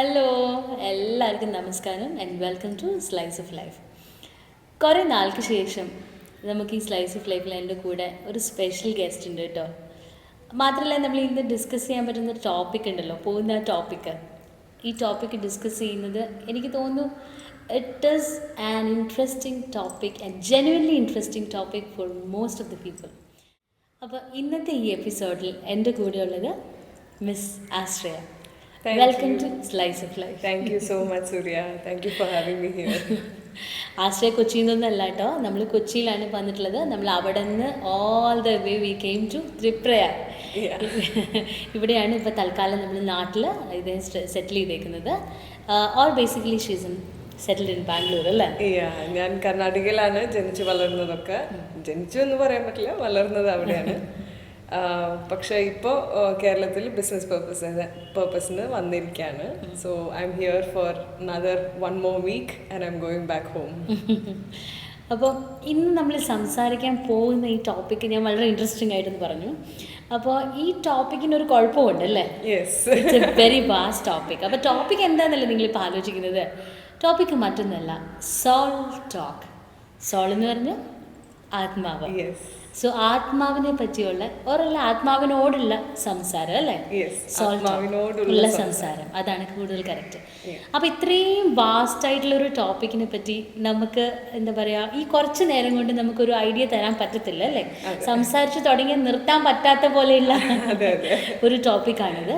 Hello, എല്ലാവർക്കും നമസ്കാരം and welcome to slice of life. കുറേ നാൾക്ക് ശേഷം നമുക്ക് ഈ സ്ലൈസ് ഓഫ് ലൈഫിൽ എൻ്റെ കൂടെ ഒരു സ്പെഷ്യൽ ഗസ്റ്റ് ഉണ്ട് കേട്ടോ. മാത്രമല്ല, നമ്മൾ ഇന്ന് ഡിസ്കസ് ചെയ്യാൻ പറ്റുന്ന ഒരു ടോപ്പിക് ഉണ്ടല്ലോ, പോകുന്ന ആ ടോപ്പിക്ക്. ഈ ടോപ്പിക്ക് ഡിസ്കസ് ചെയ്യുന്നത് എനിക്ക് തോന്നുന്നു it is an interesting topic and genuinely interesting topic for most of the people. അപ്പോൾ ഇന്നത്തെ ഈ എപ്പിസോഡിൽ എൻ്റെ കൂടെയുള്ളത് Miss Ashraya. Welcome to slice of life. Thank you so much, Surya. Thank you for having me here. Ashraya കൊച്ചിയിൽ നിന്നല്ല കേട്ടോ, നമ്മൾ കൊച്ചിയിലാണ് വന്നിട്ടുള്ളത്. നമ്മൾ അവിടെ നിന്ന് all the way we came to Triprayar. ഇവിടെയാണ് ഇപ്പോൾ തൽക്കാലം നമ്മൾ നാട്ടിൽ ഇത് സെറ്റിൽ ചെയ്തേക്കുന്നത്. Or basically she's settled in Bangalore അല്ലേ? ഞാൻ കർണാടകയിലാണ് ജനിച്ചു വളർന്നതൊക്കെ. ജനിച്ചു എന്ന് പറയാൻ പറ്റില്ല, വളർന്നത് അവിടെയാണ്. പക്ഷേ ഇപ്പോൾ കേരളത്തിൽ ബിസിനസ് പർപ്പസിന് വന്നിരിക്കുകയാണ്. So I am here for another 1 more week and I'm going back home. അപ്പോൾ ഇന്ന് നമ്മൾ സംസാരിക്കാൻ പോകുന്ന ഈ ടോപ്പിക്ക് ഞാൻ വളരെ ഇൻട്രസ്റ്റിംഗ് ആയിട്ടെന്ന് പറഞ്ഞു. അപ്പോൾ ഈ ടോപ്പിക്കിന് ഒരു കുഴപ്പമുണ്ട് അല്ലേ? It's a very vast topic. അപ്പോൾ ടോപ്പിക് എന്താണെന്നല്ലേ നിങ്ങളിപ്പോൾ ആലോചിക്കുന്നത്? ടോപ്പിക്ക് മറ്റൊന്നല്ല, സോൾ ടോക്ക്. സോൾ എന്ന് പറഞ്ഞാൽ ആത്മാവ്. സോ ആത്മാവിനെ പറ്റിയുള്ള ആത്മാവിനോടുള്ള സംസാരം അല്ലേ? ഉള്ള സംസാരം, അതാണ് കൂടുതൽ കറക്റ്റ്. അപ്പം ഇത്രയും വാസ്റ്റ് ആയിട്ടുള്ള ഒരു ടോപ്പിക്കിനെ പറ്റി നമുക്ക് എന്താ പറയുക, ഈ കുറച്ച് നേരം കൊണ്ട് നമുക്കൊരു ഐഡിയ തരാൻ പറ്റത്തില്ല അല്ലേ? സംസാരിച്ച് തുടങ്ങി നിർത്താൻ പറ്റാത്ത പോലെയുള്ള ഒരു ടോപ്പിക്കാണിത്.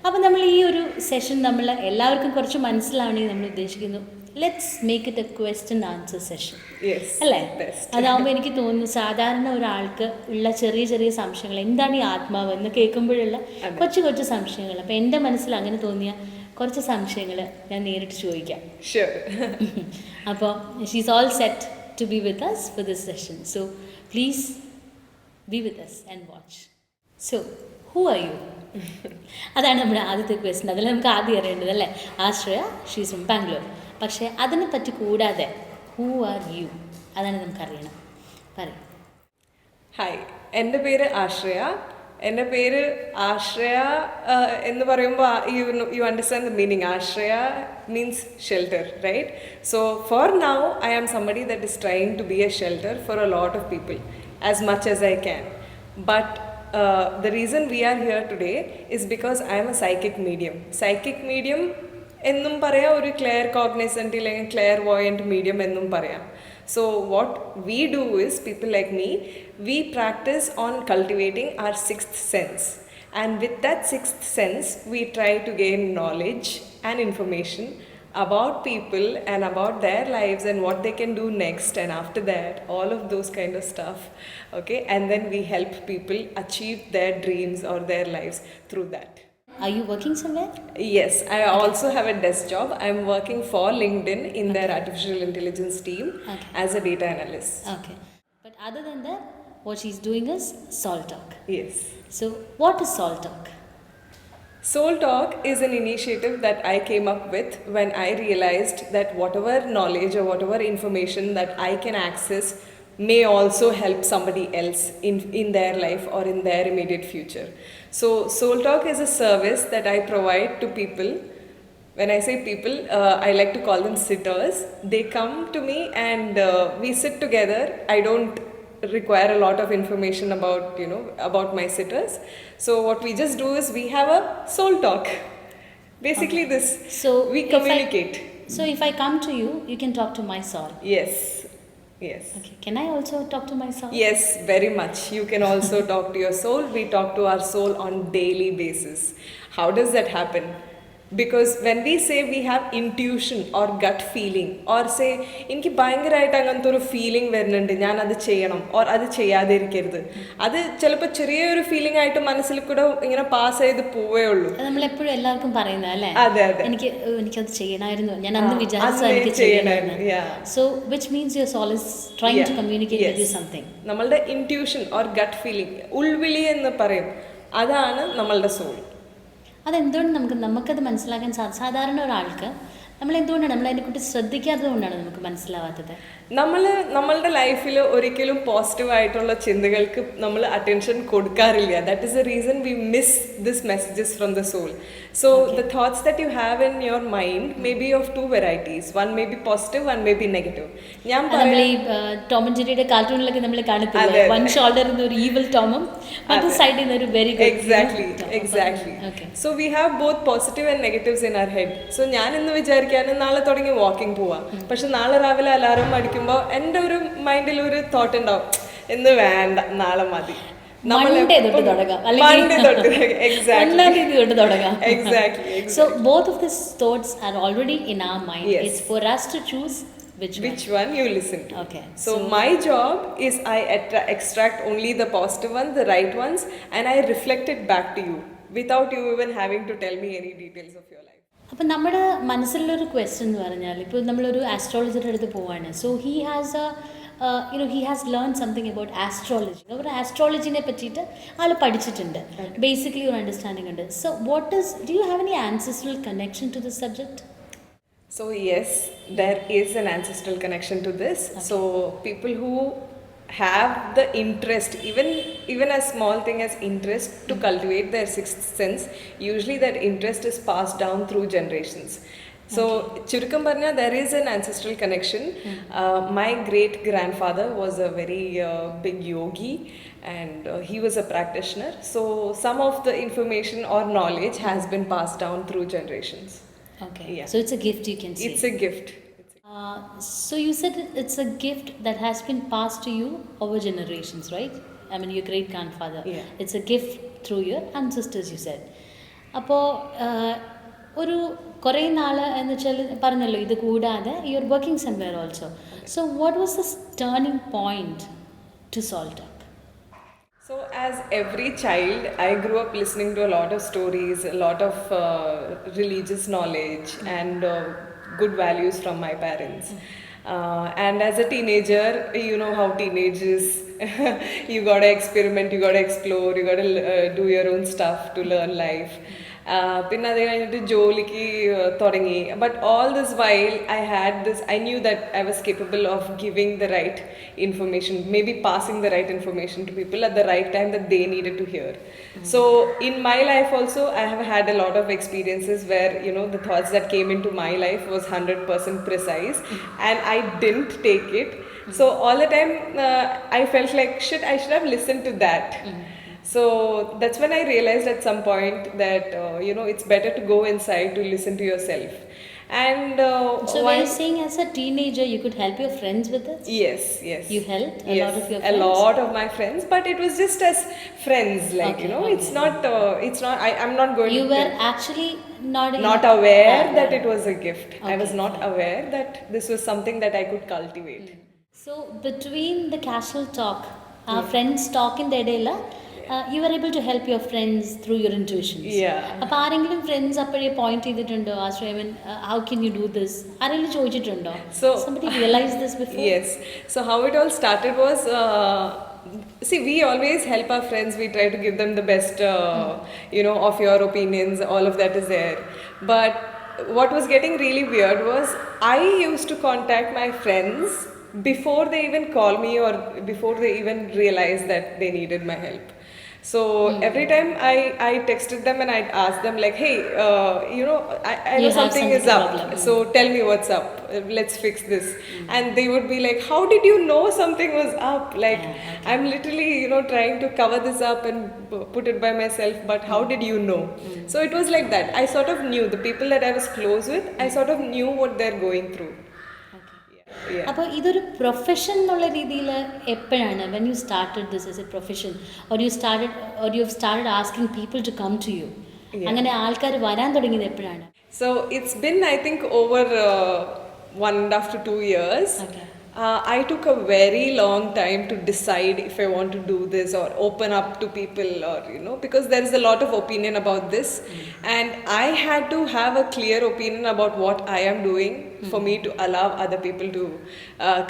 അപ്പം നമ്മൾ ഈ ഒരു സെഷൻ നമ്മൾ എല്ലാവർക്കും കുറച്ച് മനസ്സിലാവണമെങ്കിൽ നമ്മൾ ഉദ്ദേശിക്കുന്നു, let's make it A question answer session അല്ലേ? അതാകുമ്പോൾ എനിക്ക് തോന്നുന്നു സാധാരണ ഒരാൾക്ക് ഉള്ള ചെറിയ ചെറിയ സംശയങ്ങൾ, എന്താണ് ഈ ആത്മാവ് എന്ന് കേൾക്കുമ്പോഴുള്ള കൊച്ചു കൊച്ചു സംശയങ്ങൾ. അപ്പം എൻ്റെ മനസ്സിൽ അങ്ങനെ തോന്നിയ കുറച്ച് സംശയങ്ങൾ ഞാൻ നേരിട്ട് ചോദിക്കാം. അപ്പോൾ she's all set to be with us for this session. So please be with us and watch. So who are you? അതാണ് നമ്മുടെ ആദ്യത്തെ ക്വസ്റ്റ്യൻ. അതിൽ നമുക്ക് ആദ്യം അറിയേണ്ടത് അല്ലേ? Ashraya, she's from Bangalore. പക്ഷേ അതിനെ പറ്റി കൂടാതെ ഹൂ ആർ യു, അതാണ് നമുക്കറിയണം. പറയും. ഹായ്, എൻ്റെ പേര് ആശ്രയ. എൻ്റെ പേര് ആശ്രയ എന്ന് പറയുമ്പോൾ you understand the meaning. Ashraya means shelter, right? So for now I am somebody that is trying to be a shelter for a lot of people as much as I can. But the reason we are here today is because I am a psychic medium. Psychic medium എന്നും പറയാം, ഒരു Clare കോഗ്നിസൻറ്റ് അല്ലെങ്കിൽ Clare വോയൻറ്റ് medium എന്നും പറയാം. So what we do is, people like me, we practice on cultivating our 6th sense. And with that 6th sense, we try to gain knowledge and information about people and about their lives and what they can do next and after that, all of those kind of stuff. Okay, and then we help people achieve their dreams or their lives through that. Are you working somewhere? Yes, I also have a desk job. I'm working for LinkedIn in their artificial intelligence team as a data analyst. Okay. But other than that, what she's doing is Soul Talk. Yes. So what is Soul Talk? Soul Talk is an initiative that I came up with when I realized that whatever knowledge or whatever information that I can access may also help somebody else in their life or in their immediate future. So Soul Talk is a service that I provide to people. When I say people, I like to call them sitters. They come to me and we sit together. I don't require a lot of information about my sitters. So what we just do is we have a soul talk. Basically this. So we communicate. So if I come to you, you can talk to my soul. Yes. Okay. Can I also talk to my soul? Yes, very much. You can also talk to your soul. We talk to our soul on daily basis. How does that happen? Because when we say we have intuition or gut feeling, or say എനിക്ക് ഭയങ്കരമായിട്ട് അങ്ങനത്തെ ഒരു feeling വരുന്നുണ്ട്, ഞാൻ അത് ചെയ്യണം or അത് ചെയ്യാതെ ഇരിക്കരുത്, അത് ചിലപ്പോൾ ചെറിയൊരു ഫീലിംഗ് ആയിട്ട് മനസ്സിൽ കൂടെ ഇങ്ങനെ പാസ് ചെയ്ത് പോവേ ഉള്ളൂ. നമ്മളെപ്പോഴും എല്ലാവർക്കും പറയുന്നത് അല്ലേ? അതെ അതെ, എനിക്കത് ചെയ്യണമായിരുന്നു, ഞാൻ അന്ന് വിചാരിച്ചു എനിക്ക് ചെയ്യണമായിരുന്നു. So which means your soul is trying to communicate with you something. നമ്മളുടെ ഇൻറ്റ്യൂഷൻ ഓർ ഗട്ട് ഫീലിംഗ്, ഉൾവിളി എന്ന് പറയും, അതാണ് നമ്മളുടെ സോൾ. അതെന്തുകൊണ്ട് നമുക്കത് മനസ്സിലാക്കാൻ സാധാരണ ഒരാൾക്ക് നമ്മളെന്തുകൊണ്ടാണ് നമ്മളതിനെക്കുറിച്ച് ശ്രദ്ധിക്കാത്തത് കൊണ്ടാണ് നമുക്ക് മനസ്സിലാവാത്തത്? നമ്മളുടെ ലൈഫിൽ ഒരിക്കലും പോസിറ്റീവായിട്ടുള്ള ചിന്തകൾക്ക് നമ്മൾ അറ്റൻഷൻ കൊടുക്കാറില്ല. That is the reason we miss this messages from the soul. So the thoughts that you have in your mind may be of two varieties. One may be positive, one may be negative. ഞാൻ Tom and ജെറിയുടെ കാർട്ടൂണിലൊക്കെ നമ്മൾ കാണത്തില്ല, one ഷോൾഡറിൽ നിന്ന് ഒരു evil ടോമും മറ്റേ സൈഡിൽ നിന്ന് ഒരു very good. Exactly. So we have both positive and negatives in our head. So ഞാൻ ഇന്ന് വിചാരിക്കാനും നാളെ തുടങ്ങി വാക്കിംഗ് പോവാം, പക്ഷെ നാളെ രാവിലെ അലാറം അടിക്കുമ്പോൾ എൻ്റെ ഒരു മൈൻഡിൽ ഒരു തോട്ട് ഉണ്ടാവും, ഇന്ന് വേണ്ട, നാളെ മതി. So both of these thoughts are already in our mind. Yes. It's for us to choose which one you listen to. Okay. So my job is I extract only the positive ones, the right ones, and I reflect it back to you without you even having to tell me any details of your life. അപ്പം നമ്മുടെ മനസ്സിലുള്ളൊരു question എന്ന് പറഞ്ഞാൽ, ഇപ്പോൾ നമ്മളൊരു ആസ്ട്രോളജറുടെ അടുത്ത് പോവാണ്. So he has he has learn something about astrology. അവർ ആസ്ട്രോളജിനെ പറ്റിയിട്ട് ആൾ പഠിച്ചിട്ടുണ്ട്, ബേസിക്കലി ഒരു അണ്ടർസ്റ്റാൻഡിംഗ് ഉണ്ട്. So do you have any ancestral connection to this subject? So yes, there is an ancestral connection to this. Okay. So people who have the interest, even a small thing as interest to cultivate their sixth sense, usually that interest is passed down through generations. So churukam parna, there is an ancestral connection. My great grandfather was a very big yogi, and he was a practitioner. So some of the information or knowledge has been passed down through generations. Okay. Yeah. So it's a gift, you can say. It's a gift. So you said it's a gift that has been passed to you over generations, right? I mean, your great grandfather. Yeah. It's a gift through your ancestors, you said. അപ്പോൾ ഒരു കുറേ നാൾ എന്ന് വെച്ചാൽ പറഞ്ഞല്ലോ, ഇത് കൂടാതെ you are working somewhere also. So what was the turning point to soul talk? So as every child, I grew up listening to a lot of stories, a lot of religious knowledge and good values from my parents. And as a teenager, you know how teenage is. You gotta experiment, you gotta explore, you gotta do your own stuff to learn life. പിന്നെ അത് കഴിഞ്ഞിട്ട് ജോലിക്ക് തുടങ്ങി. But all this while I knew that I was capable of giving the right information, maybe passing the right information to people at the right time that they needed to hear. So in my life also, I have had a lot of experiences where, you know, the thoughts that came into my life was 100% precise, and I didn't take it. So all the time I felt like, shit, I should have listened to that. So that's when I realized at some point that you know, it's better to go inside to listen to yourself. And so when you're saying as a teenager you could help your friends with this? Yes. You helped a lot of your friends? A lot of my friends, but it was just as friends, like, okay, you know, it's not I'm not going you were actually not aware that it was a gift. Okay. I was not aware that this was something that I could cultivate. So between the casual talk, our friends talk in the day, you were able to help your friends through your intuitions. Yeah. അപ്പോൾ ആരെങ്കിലും friends അപ്പോഴേ point ചെയ്തിട്ടുണ്ടോ, ആശ്രയൻ how can you do this? ആരെങ്കിലും ചോദിച്ചിട്ടുണ്ടോ? So somebody realized this before? Yes. So how it all started was, see, we always help our friends. We try to give them the best, you know, of your opinions. All of that is there. But what was getting really weird was I used to contact my friends before they even call me or before they even realized that they needed my help. So every time I texted them and I'd ask them like, hey, you know, I know something is up. So tell me what's up. Let's fix this. And they would be like, how did you know something was up? Like, I'm literally, you know, trying to cover this up and put it by myself. But how did you know? So it was like that. I sort of knew the people that I was close with. I sort of knew what they're going through. അപ്പോൾ ഇതൊരു profession എന്നുള്ള രീതിയിൽ എപ്പോഴാണ് when you started this as a profession, or you started asking people to come to you? അങ്ങനെ ആൾക്കാർ വരാൻ തുടങ്ങിയത് എപ്പോഴാണ്? So it's been, I think, over 1.5 to 2 years. Okay. I took a very long time to decide if I want to do this or open up to people, or, you know, because there is a lot of opinion about this, and I had to have a clear opinion about what I am doing for me to allow other people to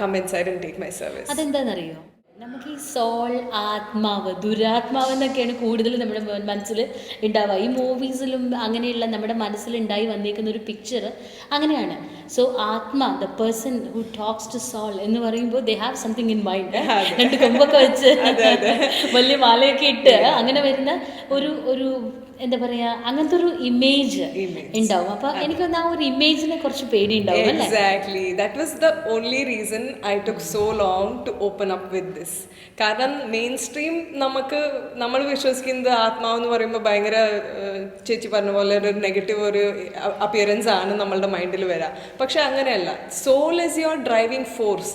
come inside and take my service. അതെന്താണെന്നറിയോ, നമുക്ക് ഈ soul, ആത്മാവ്, ദുരാത്മാവ് എന്നൊക്കെയാണ് കൂടുതൽ നമ്മുടെ മനസ്സിൽ ഉണ്ടാവുക. ഈ മൂവീസിലും അങ്ങനെയുള്ള നമ്മുടെ മനസ്സിൽ ഉണ്ടായി വന്നിരിക്കുന്ന ഒരു പിക്ചർ അങ്ങനെയാണ്. So Atma, the person who talks to soul എന്ന് പറയുമ്പോൾ they have something in mind. രണ്ട് കൊമ്പൊക്കെ വെച്ച് വലിയ മാലയൊക്കെ ഇട്ട് അങ്ങനെ വരുന്ന ഒരു എന്താ പറയാ, അങ്ങനത്തെ ഒരു ഇമേജ് ഉണ്ടാവും. അപ്പൊ എനിക്ക് ആ ഒരു ഇമേജിനെ കുറച്ച് പേടി ഉണ്ടാവും. Exactly, that was the only reason I took so long to open up with this. കാരണം മെയിൻ സ്ട്രീം നമ്മൾ വിശ്വസിക്കുന്നത് ആത്മാവെന്ന് പറയുമ്പോൾ ഭയങ്കര ചേച്ചി പറഞ്ഞ പോലെ ഒരു നെഗറ്റീവ് ഒരു അപ്പിയറൻസ് ആണ് നമ്മളുടെ മൈൻഡിൽ വരിക. പക്ഷെ അങ്ങനെയല്ല. Soul is your driving force.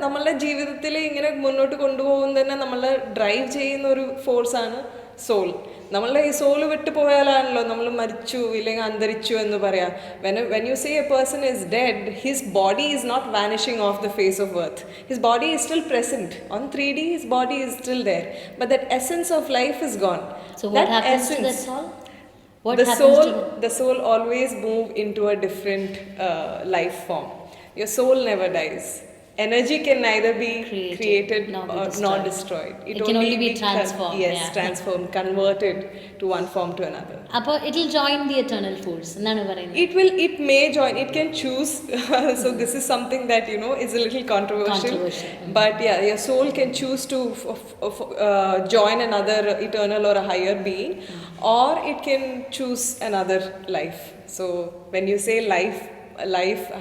നമ്മളുടെ ജീവിതത്തിൽ ഇങ്ങനെ മുന്നോട്ട് കൊണ്ടുപോകുന്ന തന്നെ നമ്മളെ ഡ്രൈവ് ചെയ്യുന്ന ഒരു ഫോഴ്സാണ് സോൾ. നമ്മളുടെ ഈ സോള് വിട്ടു പോയാലാണല്ലോ നമ്മൾ മരിച്ചു ഇല്ലെങ്കിൽ അന്തരിച്ചു എന്ന് പറയാം. when you say a person is dead, his body is not vanishing off the face of earth. His body is still present on 3D. His body is still there, but that essence of life is gone. So what happens to the soul? The soul always move into a different life form. Your soul never dies. Energy can neither be created nor destroyed. It can only be transformed. Yes, transformed, converted to one form to another. Appo it will join the eternal force ennaanu parayunnu. It may join, it can choose. So this is something that is a little controversial. But yeah, your soul can choose to join another eternal or a higher being, or it can choose another life. So when you say life,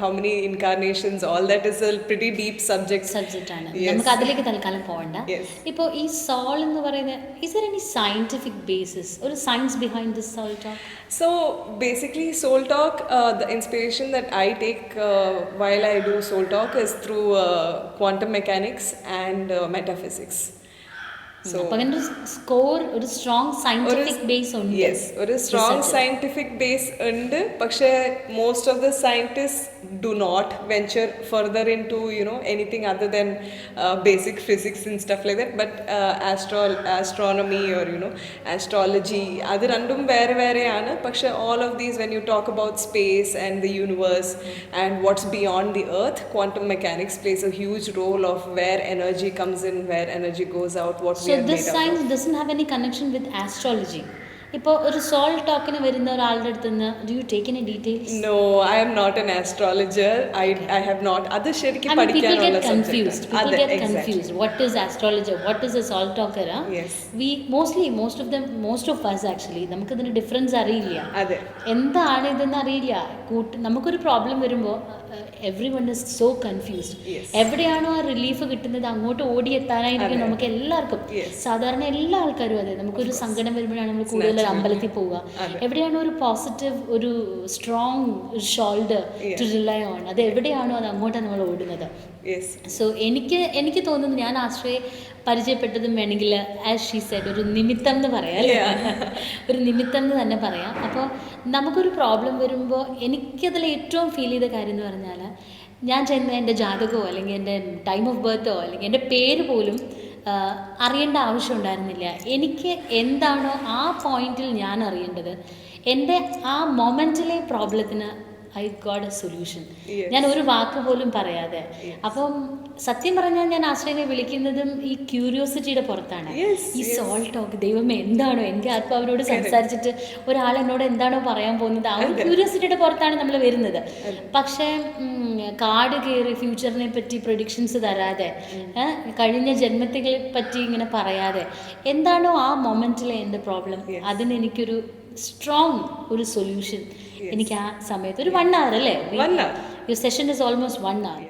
how many incarnations, all that is a pretty deep subject ആണ്. നമുക്ക് അതിലേക്ക് തൽക്കാലം പോകണ്ട. ഇപ്പോൾ ഈ soul എന്ന് പറയുന്നത്, is there any scientific basis or science behind this soul talk? So basically soul talk, the inspiration that I take while I do soul talk is through quantum mechanics and metaphysics. So ഒരു strong scientific base ഉണ്ട്. Yes, ഒരു strong scientific base ഉണ്ട്. പക്ഷേ most of the scientist do not venture further into anything other than basic physics and stuff like that. But astronomy or astrology, അത് രണ്ടും വേറെ വേറെയാണ്. പക്ഷേ all of these, when you talk about space and the universe and what's beyond the earth, quantum mechanics plays a huge role of where energy comes in, where energy goes out, what So this science doesn't have any connection with astrology. ഇപ്പോൾ ഒരു soul ടോക്കിന് വരുന്ന ഒരാളുടെ അടുത്ത് നിന്ന് do you take any details? No, I am not an astrologer. I have not. അത് ശരിക്കും പഠിക്കാനുള്ള subject. People get confused. What is astrologer? What is a soul talker? Most of us actually നമുക്ക് ഇതിന് difference അറിയില്ല. എന്താണ് ഇതെന്ന് അറിയില്ല. നമുക്കൊരു പ്രോബ്ലം വരുമ്പോൾ everyone is so confused. എവിടെയാണോ ആ റിലീഫ് കിട്ടുന്നത് അങ്ങോട്ട് ഓടിയെത്താനായിരിക്കും നമുക്ക് എല്ലാവർക്കും. സാധാരണ എല്ലാ ആൾക്കാരും അതെ, നമുക്കൊരു സങ്കടം വരുമ്പോഴാണ് നമ്മൾ കൂടുതൽ അമ്പലത്തിൽ പോവുക. എവിടെയാണോ ഒരു പോസിറ്റീവ്, ഒരു strong shoulder to rely on, അത് എവിടെയാണോ അത് അങ്ങോട്ടാണ് നമ്മൾ ഓടുന്നത്. സോ എനിക്ക് തോന്നുന്നു, ഞാൻ ആശ്രയെ പരിചയപ്പെട്ടതും വേണമെങ്കിൽ ആസ് ഷീ സെഡ് ഒരു നിമിത്തം എന്ന് പറയാം അല്ലേ, ഒരു നിമിത്തം എന്ന് തന്നെ പറയാം. അപ്പോൾ നമുക്കൊരു പ്രോബ്ലം വരുമ്പോൾ എനിക്കതിൽ ഏറ്റവും ഫീൽ ചെയ്ത കാര്യം എന്ന് പറഞ്ഞാൽ, ഞാൻ ചെന്ന് എൻ്റെ ജാതകമോ അല്ലെങ്കിൽ എൻ്റെ ടൈം ഓഫ് ബർത്തോ അല്ലെങ്കിൽ എൻ്റെ പേര് പോലും അറിയേണ്ട ആവശ്യം ഉണ്ടായിരുന്നില്ല. എനിക്ക് എന്താണോ ആ പോയിന്റിൽ ഞാൻ അറിയേണ്ടത്, എൻ്റെ ആ മൊമെൻറ്റിലെ പ്രോബ്ലത്തിന് ഐ ഗോട്ട് എ സൊല്യൂഷൻ. ഞാൻ ഒരു വാക്ക് പോലും പറയാതെ. അപ്പം സത്യം പറഞ്ഞാൽ ഞാൻ ആശ്രയനെ വിളിക്കുന്നതും ഈ ക്യൂരിയോസിറ്റിയുടെ പുറത്താണ്. ഈ സോൾ ടോക്ക്, ദൈവമേ എന്താണോ എൻ്റെ ആത്മാവിനോട് സംസാരിച്ചിട്ട് ഒരാൾ എന്നോട് എന്താണോ പറയാൻ പോകുന്നത്, ആ ഒരു ക്യൂരിയോസിറ്റിയുടെ പുറത്താണ് നമ്മൾ വരുന്നത്. പക്ഷേ കാട് കയറി ഫ്യൂച്ചറിനെ പറ്റി പ്രൊഡിക്ഷൻസ് തരാതെ, കഴിഞ്ഞ ജന്മത്തെ പറ്റി ഇങ്ങനെ പറയാതെ, എന്താണോ ആ മൊമെന്റിലെ എൻ്റെ പ്രോബ്ലം, അതിന് എനിക്കൊരു സ്ട്രോങ് ഒരു സൊല്യൂഷൻ എനിക്ക് ആ സമയത്ത് ഒരു 1 hour അല്ലേ, your session is almost 1 hour.